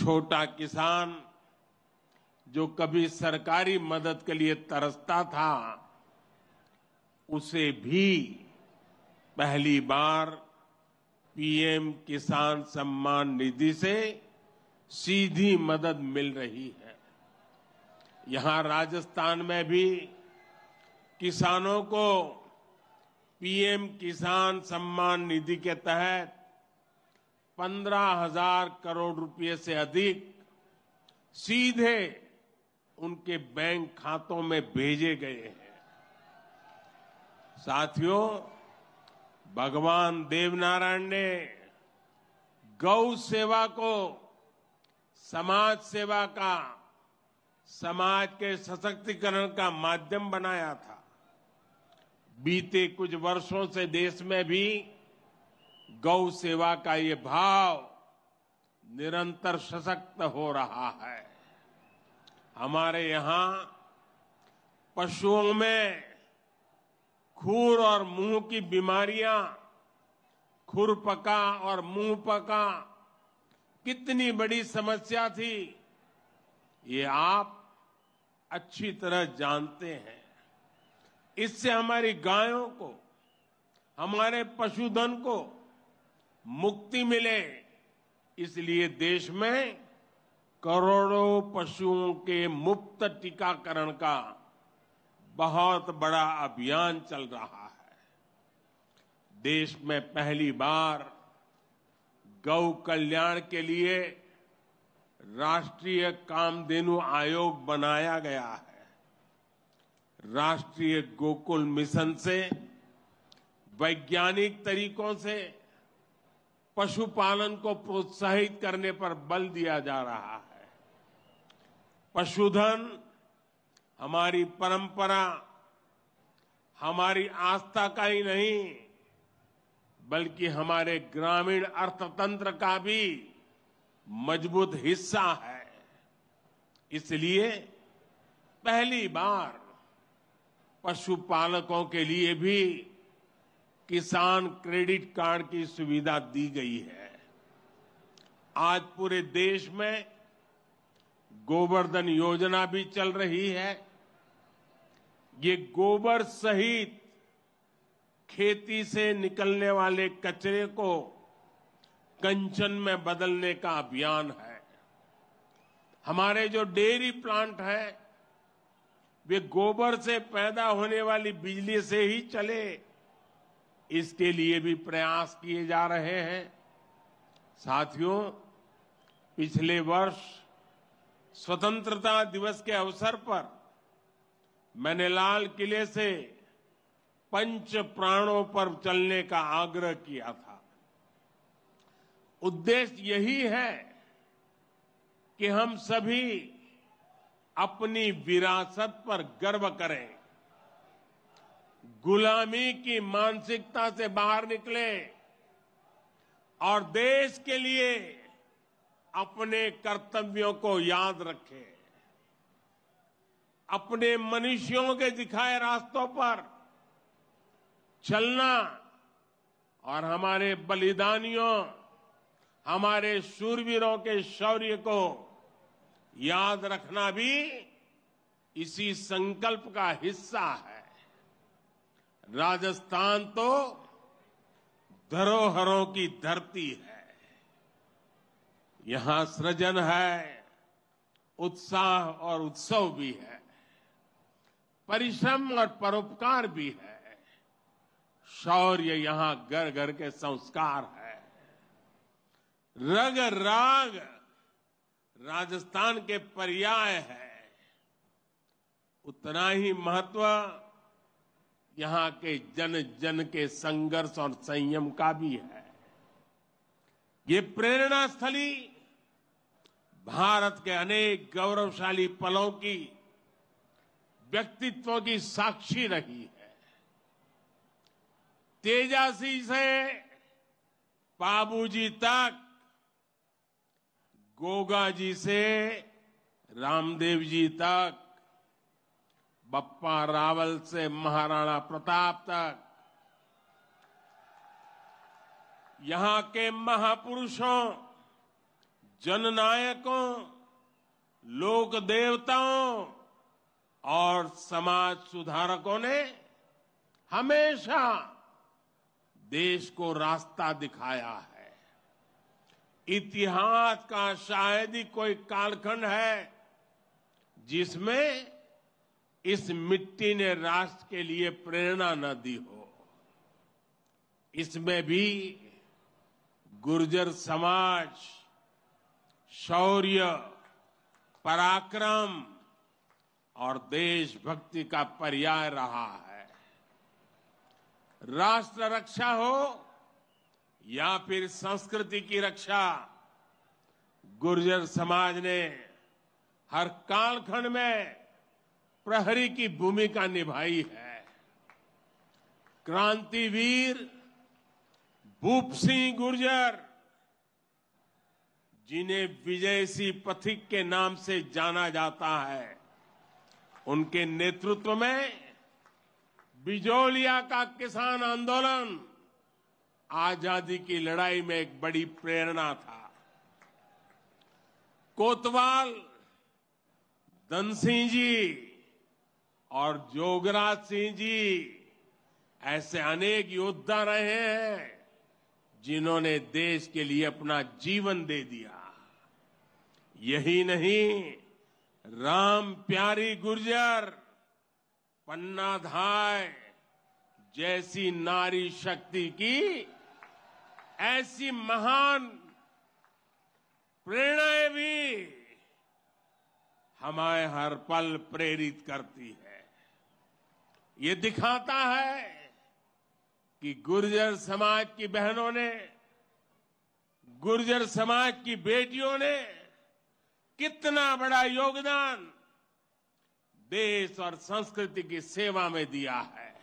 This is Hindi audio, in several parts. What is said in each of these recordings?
छोटा किसान जो कभी सरकारी मदद के लिए तरसता था, उसे भी पहली बार पीएम किसान सम्मान निधि से सीधी मदद मिल रही है। यहां राजस्थान में भी किसानों को पीएम किसान सम्मान निधि के तहत 15,000 करोड़ रुपए से अधिक सीधे उनके बैंक खातों में भेजे गए हैं। साथियों, भगवान देवनारायण ने गौ सेवा को समाज सेवा का, समाज के सशक्तिकरण का माध्यम बनाया था। बीते कुछ वर्षों से देश में भी गौ सेवा का ये भाव निरंतर सशक्त हो रहा है। हमारे यहां पशुओं में खुर और मुंह की बीमारियां, खुरपका और मुंहपका कितनी बड़ी समस्या थी, ये आप अच्छी तरह जानते हैं। इससे हमारी गायों को, हमारे पशुधन को मुक्ति मिले, इसलिए देश में करोड़ों पशुओं के मुफ्त टीकाकरण का बहुत बड़ा अभियान चल रहा है। देश में पहली बार गौ कल्याण के लिए राष्ट्रीय कामधेनु आयोग बनाया गया है। राष्ट्रीय गोकुल मिशन से वैज्ञानिक तरीकों से पशुपालन को प्रोत्साहित करने पर बल दिया जा रहा है। पशुधन हमारी परंपरा, हमारी आस्था का ही नहीं, बल्कि हमारे ग्रामीण अर्थतंत्र का भी मजबूत हिस्सा है। इसलिए पहली बार पशुपालकों के लिए भी किसान क्रेडिट कार्ड की सुविधा दी गई है। आज पूरे देश में गोवर्धन योजना भी चल रही है। ये गोबर सहित खेती से निकलने वाले कचरे को कंचन में बदलने का अभियान है। हमारे जो डेयरी प्लांट है, वे गोबर से पैदा होने वाली बिजली से ही चले, इसके लिए भी प्रयास किए जा रहे हैं। साथियों, पिछले वर्ष स्वतंत्रता दिवस के अवसर पर मैंने लाल किले से पंच प्राणों पर चलने का आग्रह किया था। उद्देश्य यही है कि हम सभी अपनी विरासत पर गर्व करें, गुलामी की मानसिकता से बाहर निकले और देश के लिए अपने कर्तव्यों को याद रखें। अपने मनुष्यों के दिखाए रास्तों पर चलना और हमारे बलिदानियों, हमारे शूरवीरों के शौर्य को याद रखना भी इसी संकल्प का हिस्सा है। राजस्थान तो धरोहरों की धरती है। यहां सृजन है, उत्साह और उत्सव भी है, परिश्रम और परोपकार भी है। शौर्य यहां घर घर के संस्कार है। रग राग राजस्थान के पर्याय है। उतना ही महत्व यहां के जन जन के संघर्ष और संयम का भी है। ये प्रेरणा स्थली भारत के अनेक गौरवशाली पलों की, व्यक्तित्वों की साक्षी रही है। तेजासी से बाबूजी तक, गोगा जी से रामदेव जी तक, बप्पा रावल से महाराणा प्रताप तक, यहां के महापुरुषों, जननायकों, लोक देवताओं और समाज सुधारकों ने हमेशा देश को रास्ता दिखाया है। इतिहास का शायद ही कोई कालखंड है जिसमें इस मिट्टी ने राष्ट्र के लिए प्रेरणा न दी हो। इसमें भी गुर्जर समाज शौर्य, पराक्रम और देशभक्ति का पर्याय रहा है। राष्ट्र रक्षा हो या फिर संस्कृति की रक्षा, गुर्जर समाज ने हर कालखंड में प्रहरी की भूमिका निभाई है। क्रांतिवीर भूप सिंह गुर्जर, जिन्हें विजय सिंह पथिक के नाम से जाना जाता है, उनके नेतृत्व में बिजोलिया का किसान आंदोलन आजादी की लड़ाई में एक बड़ी प्रेरणा था। कोतवाल धन सिंह जी और जोगराज सिंह जी ऐसे अनेक योद्धा रहे हैं जिन्होंने देश के लिए अपना जीवन दे दिया। यही नहीं, राम प्यारी गुर्जर, पन्ना धाय जैसी नारी शक्ति की ऐसी महान प्रेरणाएं भी हमें हर पल प्रेरित करती है। ये दिखाता है कि गुर्जर समाज की बहनों ने, गुर्जर समाज की बेटियों ने कितना बड़ा योगदान देश और संस्कृति की सेवा में दिया है।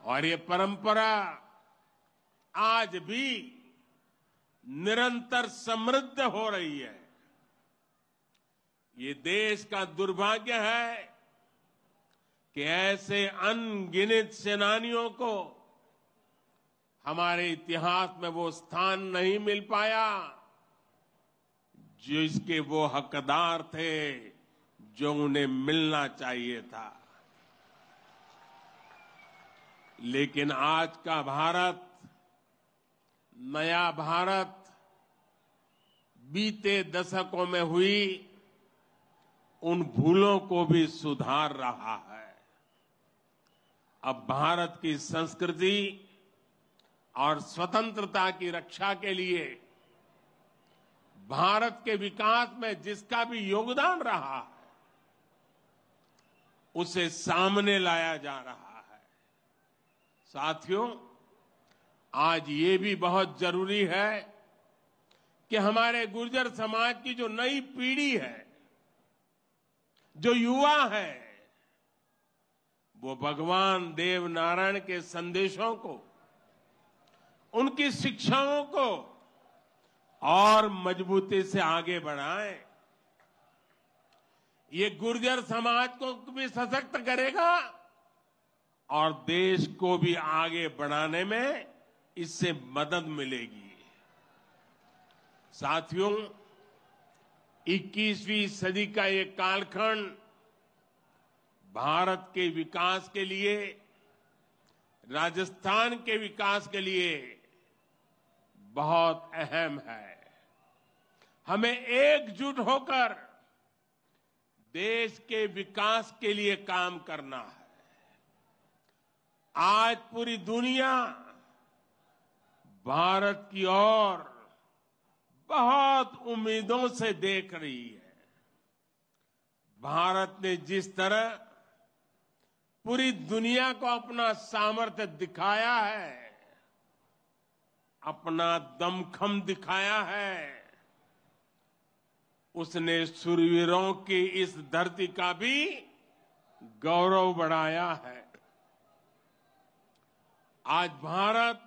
और ये परंपरा आज भी निरंतर समृद्ध हो रही है। ये देश का दुर्भाग्य है कि ऐसे अनगिनत सेनानियों को हमारे इतिहास में वो स्थान नहीं मिल पाया जिसके वो हकदार थे, जो उन्हें मिलना चाहिए था। लेकिन आज का भारत, नया भारत, बीते दशकों में हुई उन भूलों को भी सुधार रहा है। अब भारत की संस्कृति और स्वतंत्रता की रक्षा के लिए भारत के विकास में जिसका भी योगदान रहा है, उसे सामने लाया जा रहा है। साथियों, आज ये भी बहुत जरूरी है कि हमारे गुर्जर समाज की जो नई पीढ़ी है, जो युवा है, वो भगवान देव नारायण के संदेशों को, उनकी शिक्षाओं को और मजबूती से आगे बढ़ाएं। ये गुर्जर समाज को भी सशक्त करेगा और देश को भी आगे बढ़ाने में इससे मदद मिलेगी। साथियों, 21वीं सदी का ये कालखंड भारत के विकास के लिए, राजस्थान के विकास के लिए बहुत अहम है। हमें एकजुट होकर देश के विकास के लिए काम करना है। आज पूरी दुनिया भारत की ओर बहुत उम्मीदों से देख रही है। भारत ने जिस तरह पूरी दुनिया को अपना सामर्थ्य दिखाया है, अपना दमखम दिखाया है, उसने शूरवीरों की इस धरती का भी गौरव बढ़ाया है। आज भारत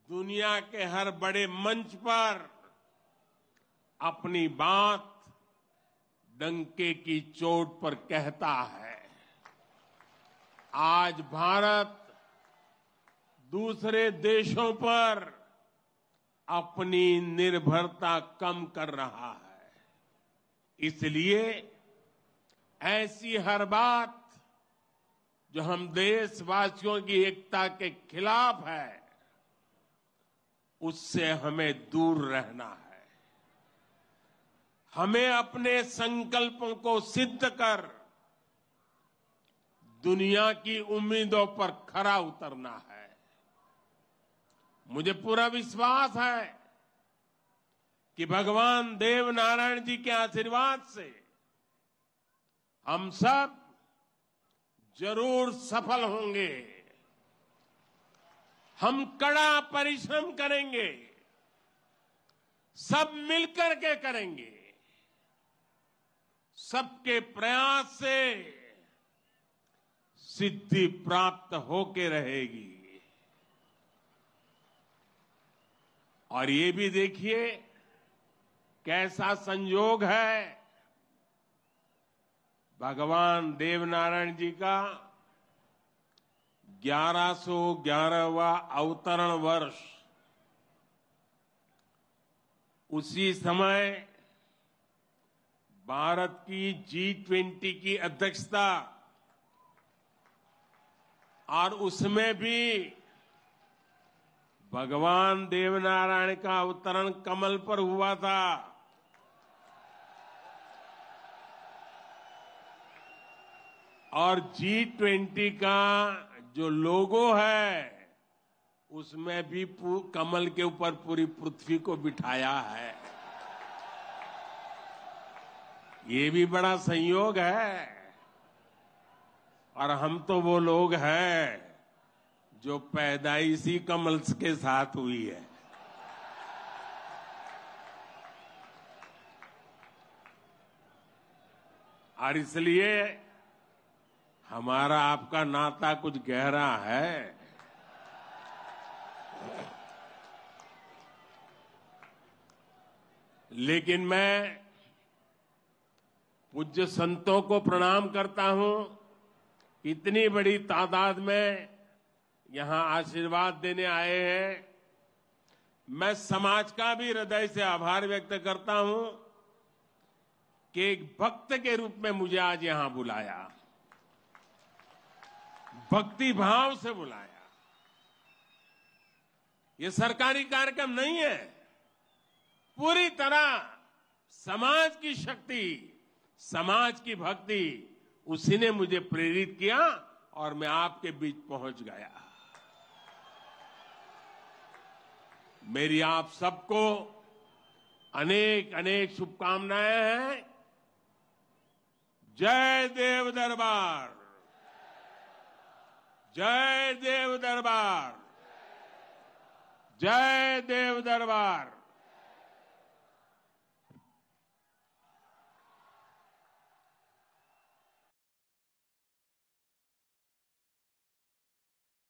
दुनिया के हर बड़े मंच पर अपनी बात डंके की चोट पर कहता है। आज भारत दूसरे देशों पर अपनी निर्भरता कम कर रहा है। इसलिए ऐसी हर बात जो हम देशवासियों की एकता के खिलाफ है, उससे हमें दूर रहना है। हमें अपने संकल्पों को सिद्ध कर दुनिया की उम्मीदों पर खरा उतरना है। मुझे पूरा विश्वास है कि भगवान देव नारायण जी के आशीर्वाद से हम सब जरूर सफल होंगे। हम कड़ा परिश्रम करेंगे, सब मिलकर के करेंगे। सबके प्रयास से सिद्धि प्राप्त होके रहेगी। और ये भी देखिए कैसा संयोग है, भगवान देवनारायण जी का 1111वां अवतरण वर्ष। उसी समय भारत की G20 की अध्यक्षता, और उसमें भी भगवान देवनारायण का अवतरण कमल पर हुआ था। और G20 का जो लोगो है, उसमें भी कमल के ऊपर पूरी पृथ्वी को बिठाया है। ये भी बड़ा संयोग है। और हम तो वो लोग हैं जो पैदाइशी कमल के साथ हुई है। और इसलिए हमारा आपका नाता कुछ गहरा है। लेकिन मैं पूज्य संतों को प्रणाम करता हूं। इतनी बड़ी तादाद में यहां आशीर्वाद देने आए हैं। मैं समाज का भी हृदय से आभार व्यक्त करता हूं कि एक भक्त के रूप में मुझे आज यहां बुलाया, भक्ति भाव से बुलाया। ये सरकारी कार्यक्रम नहीं है, पूरी तरह समाज की शक्ति, समाज की भक्ति, उसी ने मुझे प्रेरित किया और मैं आपके बीच पहुंच गया। मेरी आप सबको अनेक अनेक शुभकामनाएं हैं। जय देव दरबार, जय देव दरबार, जय देव दरबार।